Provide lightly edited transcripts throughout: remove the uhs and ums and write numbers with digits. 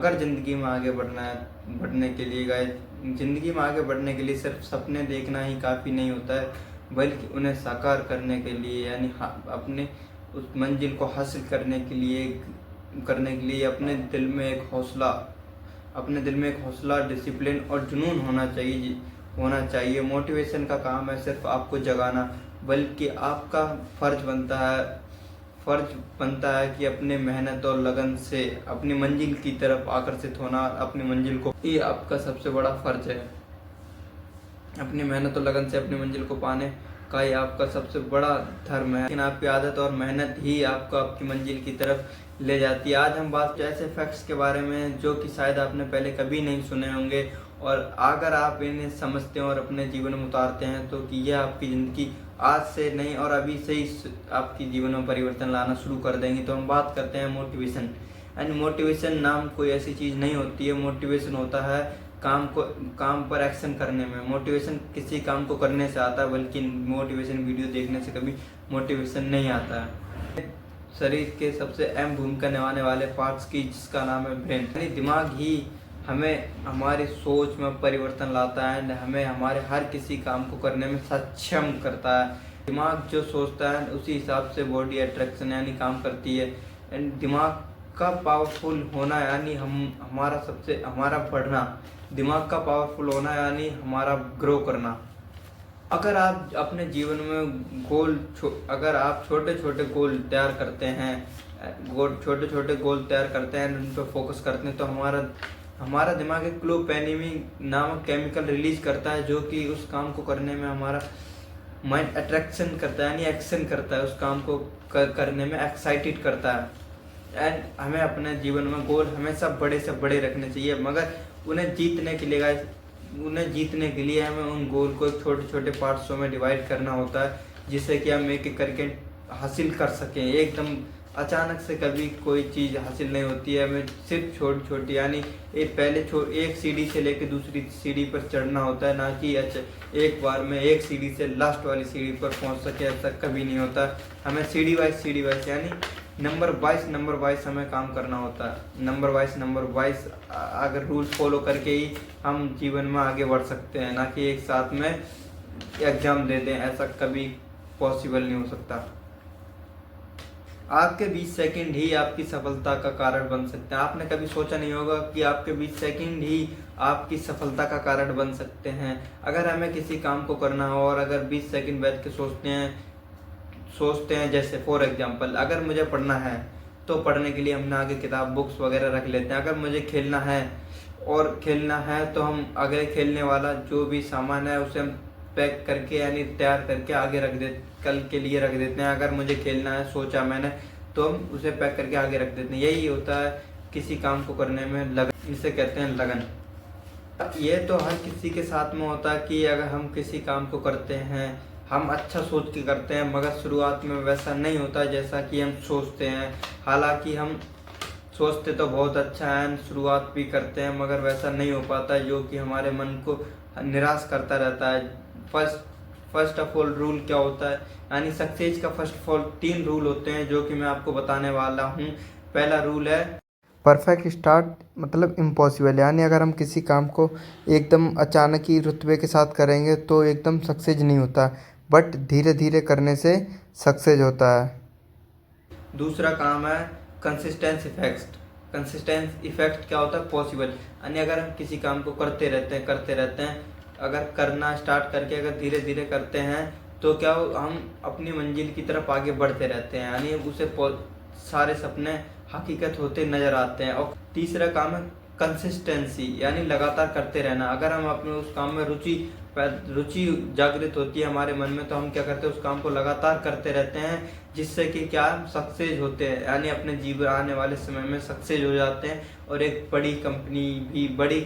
अगर ज़िंदगी में आगे बढ़ना है, बढ़ने के लिए गाइस, ज़िंदगी में आगे बढ़ने के लिए सिर्फ सपने देखना ही काफ़ी नहीं होता है, बल्कि उन्हें साकार करने के लिए यानी अपने उस मंजिल को हासिल करने के लिए अपने दिल में एक हौसला, डिसिप्लिन और जुनून होना चाहिए। मोटिवेशन का काम है सिर्फ आपको जगाना, बल्कि आपका फ़र्ज बनता है कि अपने मेहनत और लगन से अपनी मंजिल की तरफ आकर्षित होना, अपनी मंजिल को, ये आपका सबसे बड़ा फ़र्ज है। अपनी मेहनत और लगन से अपनी मंजिल को पाने का ये आपका सबसे बड़ा धर्म है, लेकिन आपकी आदत और मेहनत ही आपको आपकी मंजिल की तरफ ले जाती है। आज हम बात ऐसे फैक्ट्स के बारे में जो कि शायद आपने पहले कभी नहीं सुने होंगे, और अगर आप इन्हें समझते हैं और अपने जीवन में उतारते हैं तो कि यह आपकी ज़िंदगी आज से नहीं और अभी से ही आपकी जीवन में परिवर्तन लाना शुरू कर देंगे। तो हम बात करते हैं मोटिवेशन। एंड मोटिवेशन नाम कोई ऐसी चीज़ नहीं होती है। मोटिवेशन होता है काम पर एक्शन करने में। मोटिवेशन किसी काम को करने से आता है, बल्कि मोटिवेशन वीडियो देखने से कभी मोटिवेशन नहीं आता है। शरीर के सबसे अहम भूमिका निभाने वाले पार्ट्स की, जिसका नाम है ब्रेन, यानी दिमाग ही हमें हमारी सोच में परिवर्तन लाता है एंड हमें हमारे हर किसी काम को करने में सक्षम करता है। दिमाग जो सोचता है उसी हिसाब से बॉडी अट्रैक्शन यानी काम करती है। एंड दिमाग का पावरफुल होना यानी हमारा बढ़ना, दिमाग का पावरफुल होना यानी हमारा ग्रो करना। अगर आप अपने जीवन में अगर आप छोटे छोटे गोल तैयार करते हैं उन पर फोकस करते हैं, तो हमारा दिमाग एक क्लोपेनिमिन नामक केमिकल रिलीज करता है, जो कि उस काम को करने में हमारा माइंड अट्रैक्शन करता है यानी एक्शन करता है, उस काम को करने में एक्साइटेड करता है। एंड हमें अपने जीवन में गोल हमेशा बड़े से बड़े रखने चाहिए, मगर उन्हें जीतने के लिए हमें उन गोल को छोटे छोटे पार्ट्सों में डिवाइड करना होता है, जिससे कि हम एक एक करके हासिल कर सकें। एकदम अचानक से कभी कोई चीज़ हासिल नहीं होती है, हमें सिर्फ छोटी छोटी यानी एक सीढ़ी से लेकर दूसरी सीढ़ी पर चढ़ना होता है, ना कि एक बार में एक सीढ़ी से लास्ट वाली सीढ़ी पर पहुंच सके, ऐसा कभी नहीं होता। हमें सीढ़ी वाइज यानी नंबर वाइज हमें काम करना होता है। नंबर वाइज अगर रूल फॉलो करके ही हम जीवन में आगे बढ़ सकते हैं, ना कि एक साथ में एग्जाम दे दें, ऐसा कभी पॉसिबल नहीं हो सकता। आपके 20 सेकंड ही आपकी सफलता का कारण बन सकते हैं। आपने कभी सोचा नहीं होगा कि आपके 20 सेकंड ही आपकी सफलता का कारण बन सकते हैं। अगर हमें किसी काम को करना हो और अगर 20 सेकंड बैठ के सोचते हैं, जैसे फॉर एग्जांपल अगर मुझे पढ़ना है तो पढ़ने के लिए हमने आगे किताब बुक्स वगैरह रख लेते हैं। अगर मुझे खेलना है तो हम अगले खेलने वाला जो भी सामान है उसे हम पैक करके यानी तैयार करके कल के लिए रख देते हैं। अगर मुझे खेलना है सोचा मैंने तो हम उसे पैक करके आगे रख देते हैं। यही होता है किसी काम को करने में लगन, इसे कहते हैं लगन। ये तो हर किसी के साथ में होता है कि अगर हम किसी काम को करते हैं हम अच्छा सोच के करते हैं, मगर शुरुआत में वैसा नहीं होता जैसा कि हम सोचते हैं। हालांकि हम सोचते तो बहुत अच्छा है, शुरुआत भी करते हैं, मगर वैसा नहीं हो पाता है, जो कि हमारे मन को निराश करता रहता है। फर्स्ट ऑफ ऑल रूल क्या होता है, यानी सक्सेस का फर्स्ट ऑफ ऑल 3 रूल होते हैं, जो कि मैं आपको बताने वाला हूँ। पहला रूल है परफेक्ट स्टार्ट मतलब इम्पॉसिबल, यानी अगर हम किसी काम को एकदम अचानक ही रुतबे के साथ करेंगे तो एकदम सक्सेस नहीं होता, बट धीरे धीरे करने से सक्सेस होता है। दूसरा काम है कंसिस्टेंस इफेक्ट क्या होता है, पॉसिबल, यानी अगर हम किसी काम को करते रहते हैं, अगर करना स्टार्ट करके अगर धीरे धीरे करते हैं तो क्या हम अपनी मंजिल की तरफ आगे बढ़ते रहते हैं, यानी उसे सारे सपने हकीकत होते नजर आते हैं। और तीसरा काम है कंसिस्टेंसी, यानी लगातार करते रहना। अगर हम अपने उस काम में रुचि जागृत होती है हमारे मन में, तो हम क्या करते हैं उस काम को लगातार करते रहते हैं, जिससे कि क्या सक्सेस होते हैं, यानी अपने जीवन आने वाले समय में सक्सेस हो जाते हैं और एक बड़ी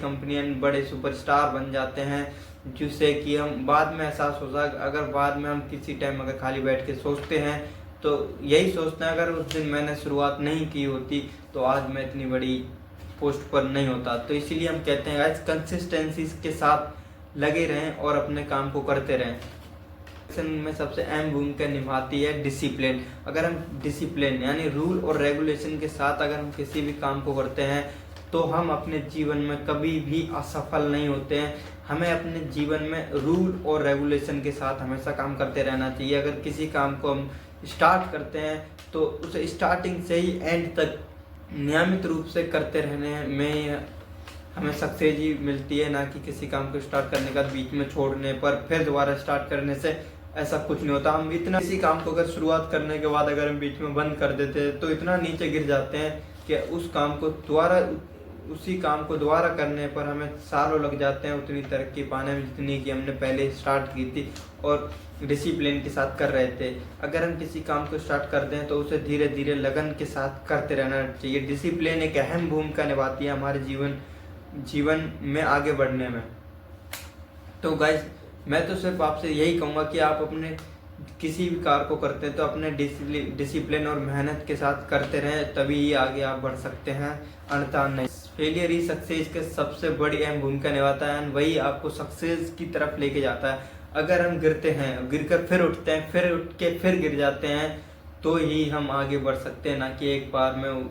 कंपनी एंड बड़े सुपरस्टार बन जाते हैं, जिससे कि हम बाद में एहसास होता है। अगर बाद में हम किसी टाइम अगर खाली बैठ के सोचते हैं तो यही सोचते हैं अगर उस दिन मैंने शुरुआत नहीं की होती तो आज मैं इतनी बड़ी पोस्ट पर नहीं होता। तो इसीलिए हम कहते हैं गाइस कंसिस्टेंसी के साथ लगे रहें और अपने काम को करते रहें। में सबसे अहम भूमिका निभाती है डिसिप्लिन। अगर हम डिसिप्लिन यानी रूल और रेगुलेशन के साथ अगर हम किसी भी काम को करते हैं तो हम अपने जीवन में कभी भी असफल नहीं होते हैं। हमें अपने जीवन में रूल और रेगुलेशन के साथ हमेशा काम करते रहना चाहिए। अगर किसी काम को हम स्टार्ट करते हैं तो उसे स्टार्टिंग से ही एंड तक नियमित रूप से करते रहने में हमें सक्सेस ही मिलती है, ना कि किसी काम को स्टार्ट करने का बीच में छोड़ने पर फिर दोबारा स्टार्ट करने से ऐसा कुछ नहीं होता। हम इतना किसी काम को अगर शुरुआत करने के बाद अगर हम बीच में बंद कर देते हैं तो इतना नीचे गिर जाते हैं कि उसी काम को दोबारा करने पर हमें सालों लग जाते हैं उतनी तरक्की पाने में जितनी कि हमने पहले स्टार्ट की थी और डिसिप्लिन के साथ कर रहे थे। अगर हम किसी काम को स्टार्ट कर दें तो उसे धीरे धीरे लगन के साथ करते रहना चाहिए। डिसिप्लिन एक अहम भूमिका निभाती है हमारे जीवन में आगे बढ़ने में। तो गाइस, मैं तो सिर्फ आपसे यही कहूँगा कि आप अपने किसी भी कार्य को करते हैं तो अपने डिसिप्लिन और मेहनत के साथ करते रहें, तभी ही आगे आप बढ़ सकते हैं, अन्यथा नहीं। फेलियर ही सक्सेस के सबसे बड़ी अहम भूमिका निभाता है, वही आपको सक्सेस की तरफ लेके जाता है। अगर हम गिरते हैं, गिरकर फिर उठते हैं, फिर उठ के फिर गिर जाते हैं, तो ही हम आगे बढ़ सकते हैं, ना कि एक बार में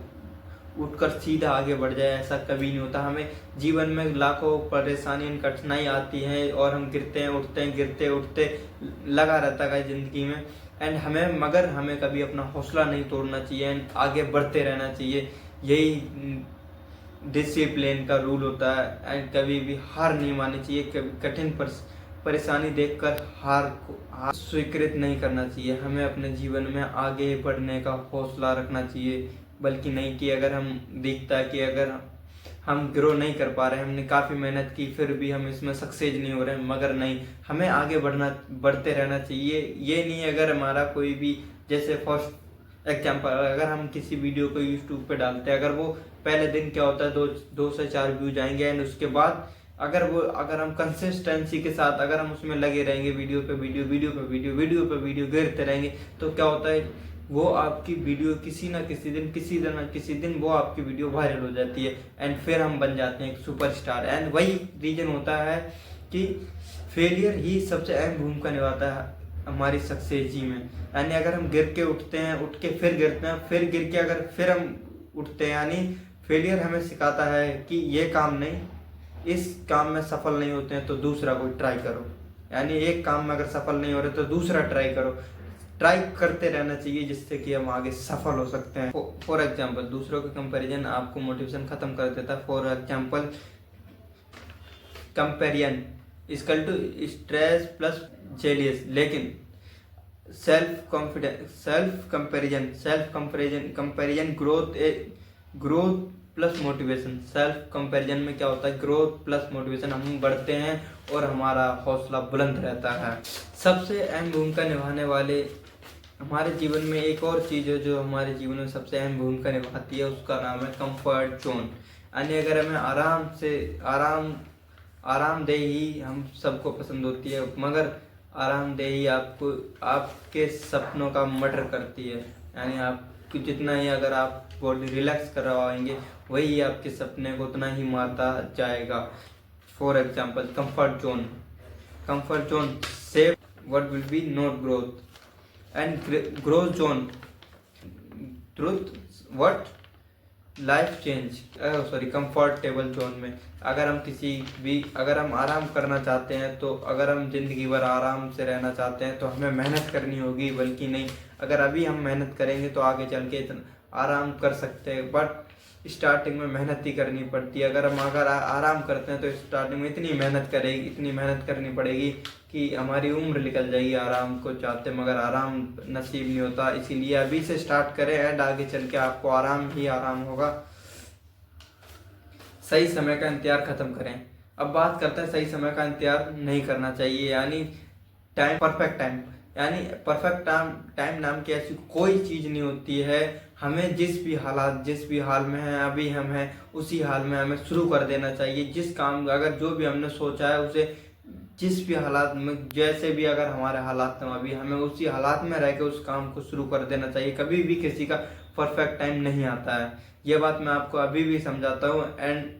उठकर सीधा आगे बढ़ जाए, ऐसा कभी नहीं होता। हमें जीवन में लाखों परेशानी कठिनाई आती हैं और हम गिरते हैं उठते हैं, गिरते उठते लगा रहता है जिंदगी में। मगर हमें कभी अपना हौसला नहीं तोड़ना चाहिए एंड आगे बढ़ते रहना चाहिए। यही डिसिप्लिन का रूल होता है एंड कभी भी हार नहीं माननी चाहिए। कभी कठिन परेशानी देखकर हार स्वीकृत नहीं करना चाहिए। हमें अपने जीवन में आगे बढ़ने का हौसला रखना चाहिए, बल्कि नहीं कि अगर हम दिखता है कि अगर हम ग्रो नहीं कर पा रहे हैं, हमने काफ़ी मेहनत की फिर भी हम इसमें सक्सेस नहीं हो रहे हैं, मगर नहीं, हमें आगे बढ़ते रहना चाहिए। ये नहीं अगर हमारा कोई भी, जैसे फर्स्ट एग्जाम्पल, अगर हम किसी वीडियो को यूट्यूब पे डालते हैं, अगर वो पहले दिन क्या होता है 2 से 4 व्यूज आएंगे एंड उसके बाद अगर हम कंसिस्टेंसी के साथ अगर हम उसमें लगे रहेंगे, वीडियो पे वीडियो गिरते रहेंगे, तो क्या होता है वो आपकी वीडियो किसी न किसी दिन वो आपकी वीडियो वायरल हो जाती है एंड फिर हम बन जाते हैं एक सुपरस्टार। एंड वही रीजन होता है कि फेलियर ही सबसे अहम भूमिका निभाता है हमारी सक्सेस जी में। यानी अगर हम गिर के उठते हैं, उठ के फिर गिरते हैं, फिर गिर के अगर फिर हम उठते हैं, यानी फेलियर हमें सिखाता है कि ये काम नहीं, इस काम में सफल नहीं होते हैं तो दूसरा कोई ट्राई करो। यानी एक काम में अगर सफल नहीं हो रहे तो दूसरा ट्राई करो। ट्राई करते रहना चाहिए जिससे कि हम आगे सफल हो सकते हैं। फॉर एग्जाम्पल, दूसरों का कंपैरिजन आपको मोटिवेशन खत्म कर देता है। For example, comparison equal to stress plus jealous, लेकिन self comparison growth plus motivation. Self comparison में क्या होता है, ग्रोथ प्लस मोटिवेशन, हम बढ़ते हैं और हमारा हौसला बुलंद रहता है। सबसे अहम भूमिका निभाने वाले हमारे जीवन में एक और चीज़ है जो हमारे जीवन में सबसे अहम भूमिका निभाती है, उसका नाम है कंफर्ट जोन। यानी अगर हमें आरामदेही हम सबको पसंद होती है, मगर आरामदेही आपको आपके सपनों का मर्डर करती है। यानी आपको जितना ही अगर आप बॉडी रिलैक्स करवाएंगे, वही आपके सपने को उतना ही मारता जाएगा। For example, comfort zone save what will be not growth and growth zone truth what life change. Comfortable zone में अगर हम आराम करना चाहते हैं, तो अगर हम जिंदगी भर आराम से रहना चाहते हैं तो हमें मेहनत करनी होगी, बल्कि नहीं, अगर अभी हम मेहनत करेंगे तो आगे चल के इतना आराम कर सकते हैं, बट स्टार्टिंग में मेहनत ही करनी पड़ती है। अगर आराम करते हैं तो स्टार्टिंग में इतनी मेहनत करनी पड़ेगी कि हमारी उम्र निकल जाएगी आराम को चाहते, मगर आराम नसीब नहीं होता। इसीलिए अभी से स्टार्ट करें एंड आगे चल के आपको आराम ही आराम होगा। सही समय का इंतजार खत्म करें। अब बात करते हैं सही समय का इंतजार नहीं करना चाहिए, यानी परफेक्ट टाइम नाम की ऐसी कोई चीज़ नहीं होती है। हमें जिस भी हाल में हैं अभी हम हैं, उसी हाल में हमें शुरू कर देना चाहिए। जिस काम अगर जो भी हमने सोचा है उसे जिस भी हालात में, जैसे भी अगर हमारे हालात हैं अभी, हमें उसी हालात में रह के उस काम को शुरू कर देना चाहिए। कभी भी किसी का परफेक्ट टाइम नहीं आता है। ये बात मैं आपको अभी भी समझाता हूँ एंड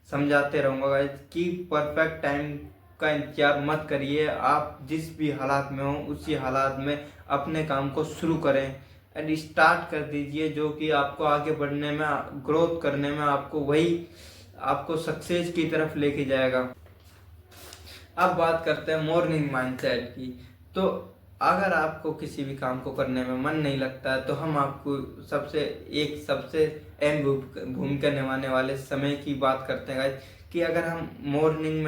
समझाते रहूँगा कि परफेक्ट टाइम का इंतजार मत करिए। आप जिस भी हालात में हो उसी हालात में अपने काम को शुरू करें एंड स्टार्ट कर दीजिए, जो कि आपको आगे बढ़ने में, ग्रोथ करने में आपको वही आपको सक्सेस की तरफ लेके जाएगा। अब बात करते हैं मॉर्निंग माइंडसेट की। तो अगर आपको किसी भी काम को करने में मन नहीं लगता है तो हम आपको सबसे अहम भूमिका निभाने वाले समय की बात करते हैं गाइस, कि अगर हम मॉर्निंग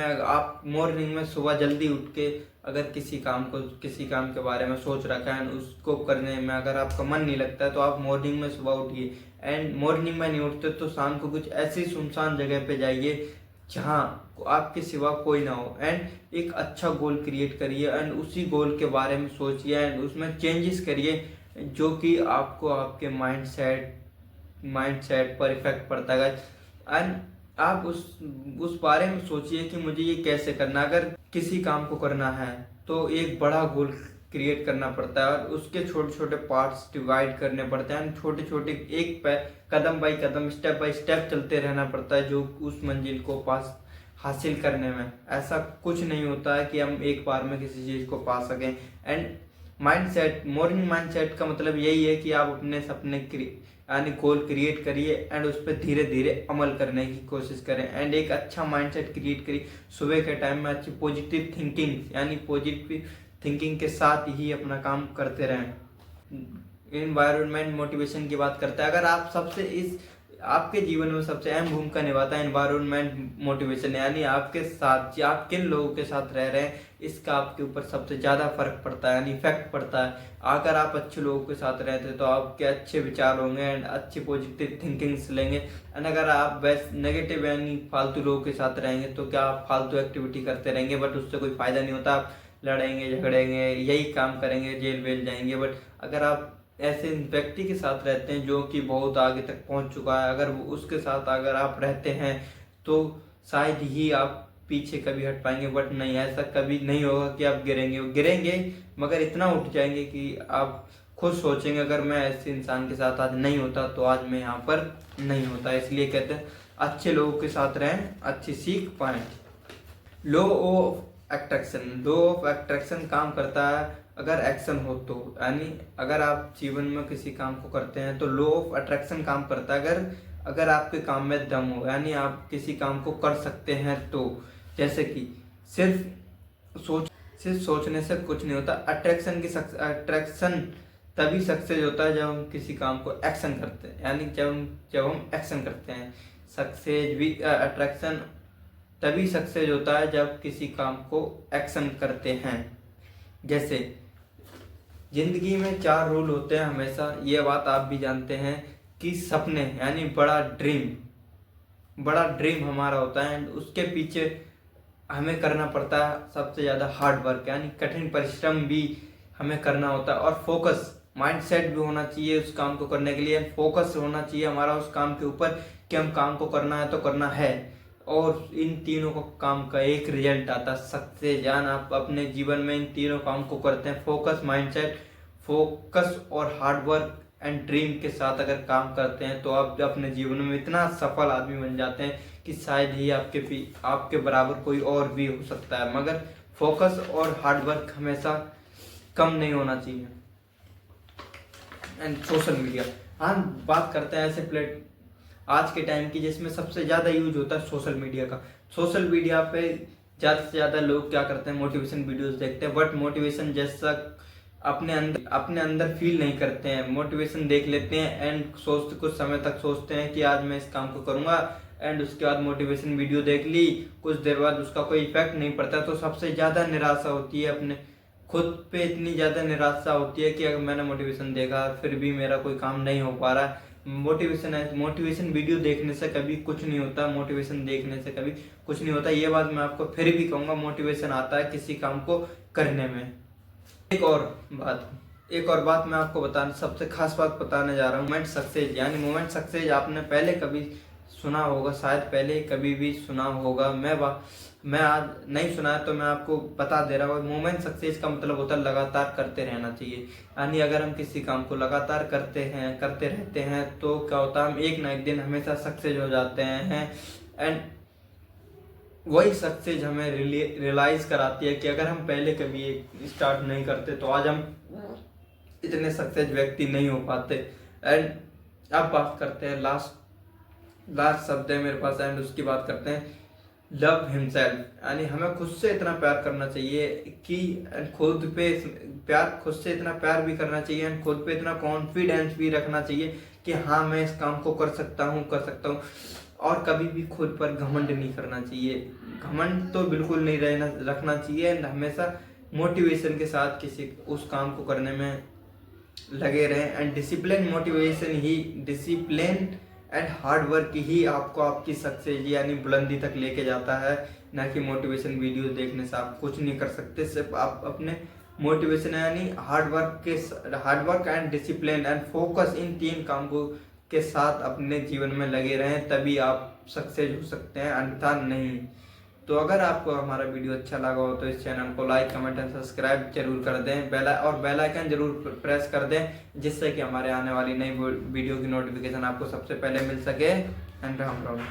में सुबह जल्दी उठ के अगर किसी काम के बारे में सोच रखा है, उसको करने में अगर आपका मन नहीं लगता है तो आप मॉर्निंग में सुबह उठिए। एंड मॉर्निंग में नहीं उठते तो शाम को कुछ ऐसी सुनसान जगह पे जाइए जहाँ आपके सिवा कोई ना हो, एंड एक अच्छा गोल क्रिएट करिए एंड उसी गोल के बारे में सोचिए एंड उसमें चेंजेस करिए जो कि आपको आपके माइंडसेट पर इफेक्ट पड़ता है। एंड आप उस बारे में सोचिए कि मुझे ये कैसे करना। अगर किसी काम को करना है तो एक बड़ा गोल क्रिएट करना पड़ता है और उसके छोटे छोटे पार्ट्स डिवाइड करने पड़ते हैं, छोटे छोटे कदम बाई कदम, स्टेप बाई स्टेप चलते रहना पड़ता है जो उस मंजिल को पास हासिल करने में। ऐसा कुछ नहीं होता है कि हम एक बार में किसी चीज़ को पा सकें। एंड मॉर्निंग माइंडसेट का मतलब यही है कि आप अपने सपने यानी गोल क्रिएट करिए एंड उस पर धीरे धीरे अमल करने की कोशिश करें एंड एक अच्छा माइंडसेट क्रिएट करिए। सुबह के टाइम में अच्छी पॉजिटिव थिंकिंग के साथ ही अपना काम करते रहें। एनवायरनमेंट मोटिवेशन की बात करते हैं, अगर आपके जीवन में सबसे अहम भूमिका निभाता है एनवायरनमेंट मोटिवेशन, यानी आपके साथ आप किन लोगों के साथ रह रहे हैं इसका आपके ऊपर सबसे ज़्यादा फर्क पड़ता है, यानी इफेक्ट पड़ता है। अगर आप अच्छे लोगों के साथ रहते हैं तो आपके अच्छे विचार होंगे एंड अच्छी पॉजिटिव थिंकिंग्स लेंगे। एंड अगर आप बेस्ट नेगेटिव यानी फालतू लोगों के साथ रहेंगे तो क्या आप फालतू एक्टिविटी करते रहेंगे, बट उससे कोई फायदा नहीं होता। आप लड़ेंगे झगड़ेंगे यही काम करेंगे, जेल वेल जाएंगे। बट अगर आप ऐसे व्यक्ति के साथ रहते हैं जो कि बहुत आगे तक पहुंच चुका है, अगर उसके साथ अगर आप रहते हैं तो शायद ही आप पीछे कभी हट पाएंगे। बट नहीं, ऐसा कभी नहीं होगा कि आप गिरेंगे मगर इतना उठ जाएंगे कि आप खुद सोचेंगे अगर मैं ऐसे इंसान के साथ आज नहीं होता तो आज मैं यहाँ पर नहीं होता। इसलिए कहते हैं अच्छे लोगों के साथ रहें, अच्छी सीख पाएं। लॉ ऑफ अट्रैक्शन काम करता है अगर एक्शन हो तो, यानी अगर आप जीवन में किसी काम को करते हैं तो लॉ ऑफ अट्रैक्शन काम करता है अगर आपके काम में दम हो, यानी आप किसी काम को कर सकते हैं तो। जैसे कि सिर्फ सोचने से कुछ नहीं होता। अट्रैक्शन तभी सक्सेस होता है जब हम किसी काम को एक्शन करते हैं, यानी जब हम एक्शन करते हैं। अट्रैक्शन तभी सक्सेस होता है जब किसी काम को एक्शन करते हैं। जैसे जिंदगी में 4 रूल होते हैं हमेशा, ये बात आप भी जानते हैं कि सपने यानी बड़ा ड्रीम हमारा होता है एंड उसके पीछे हमें करना पड़ता है सबसे ज़्यादा हार्ड वर्क, यानी कठिन परिश्रम भी हमें करना होता है। और फोकस माइंडसेट भी होना चाहिए उस काम को करने के लिए। फोकस होना चाहिए हमारा उस काम के ऊपर कि हम काम को करना है तो करना है, और इन तीनों को काम का एक रिजल्ट आता सकते जान। आप अपने जीवन में इन तीनों काम को करते हैं, फोकस और हार्ड वर्क एंड ड्रीम के साथ अगर काम करते हैं तो आप अपने जीवन में इतना सफल आदमी बन जाते हैं कि शायद ही आपके बराबर कोई और भी हो सकता है। मगर फोकस और हार्ड वर्क हमेशा कम नहीं होना चाहिए। एंड सोशल मीडिया, हम बात करते हैं ऐसे आज के टाइम की जिसमें सबसे ज़्यादा यूज होता है सोशल मीडिया का। सोशल मीडिया पे ज़्यादा से ज़्यादा लोग क्या करते हैं, मोटिवेशन वीडियोस देखते हैं, बट मोटिवेशन जैसा अपने अंदर फील नहीं करते हैं। मोटिवेशन देख लेते हैं एंड कुछ समय तक सोचते हैं कि आज मैं इस काम को करूँगा, एंड उसके बाद मोटिवेशन वीडियो देख ली, कुछ देर बाद उसका कोई इफेक्ट नहीं पड़ता तो सबसे ज़्यादा निराशा होती है। अपने खुद पे इतनी ज़्यादा निराशा होती है कि अगर मैंने मोटिवेशन देखा फिर भी मेरा कोई काम नहीं हो पा रहा। मोटिवेशन वीडियो देखने से कभी कुछ नहीं होता, मोटिवेशन देखने से कभी कुछ नहीं होता। ये बात मैं आपको फिर भी कहूँगा, मोटिवेशन आता है किसी काम को करने में। एक और बात मैं आपको सबसे खास बात बताने जा रहा हूँ, मोमेंट सक्सेस। यानी मोमेंट सक्सेस आपने पहले कभी सुना होगा, शायद पहले कभी भी सुना होगा। मैं आज नहीं सुना है तो मैं आपको बता दे रहा हूँ। मोमेंट सक्सेस का मतलब होता है लगातार करते रहना चाहिए। यानी अगर हम किसी काम को लगातार करते रहते हैं तो क्या होता है, हम एक ना एक दिन हमेशा सक्सेस हो जाते हैं। एंड वही सक्सेस हमें रियलाइज कराती है कि अगर हम पहले कभी स्टार्ट नहीं करते तो आज हम इतने सक्सेस व्यक्ति नहीं हो पाते। एंड अब बात करते हैं लास्ट शब्द है मेरे पास एंड उसकी बात करते हैं, लव हिमसेल्फ। यानी हमें खुद से इतना प्यार करना चाहिए कि खुद पे खुद से इतना प्यार भी करना चाहिए एंड खुद पे इतना कॉन्फिडेंस भी रखना चाहिए कि हाँ मैं इस काम को कर सकता हूँ। और कभी भी खुद पर घमंड नहीं करना चाहिए, घमंड तो बिल्कुल नहीं रखना चाहिए एंड हमेशा मोटिवेशन के साथ किसी उस काम को करने में लगे रहें। And discipline and hard work ही आपको आपकी सक्सेस यानी बुलंदी तक लेके जाता है, ना कि मोटिवेशन वीडियो देखने से आप कुछ नहीं कर सकते। सिर्फ आप अपने मोटिवेशन यानी hard work and discipline and focus, इन 3 काम को के साथ अपने जीवन में लगे रहें, तभी आप सक्सेस हो सकते हैं, अन्यथा नहीं। तो अगर आपको हमारा वीडियो अच्छा लगा हो तो इस चैनल को लाइक कमेंट एंड सब्सक्राइब जरूर कर दें, बेल आइकन जरूर प्रेस कर दें, जिससे कि हमारे आने वाली नई वीडियो की नोटिफिकेशन आपको सबसे पहले मिल सके। एंड राम राम।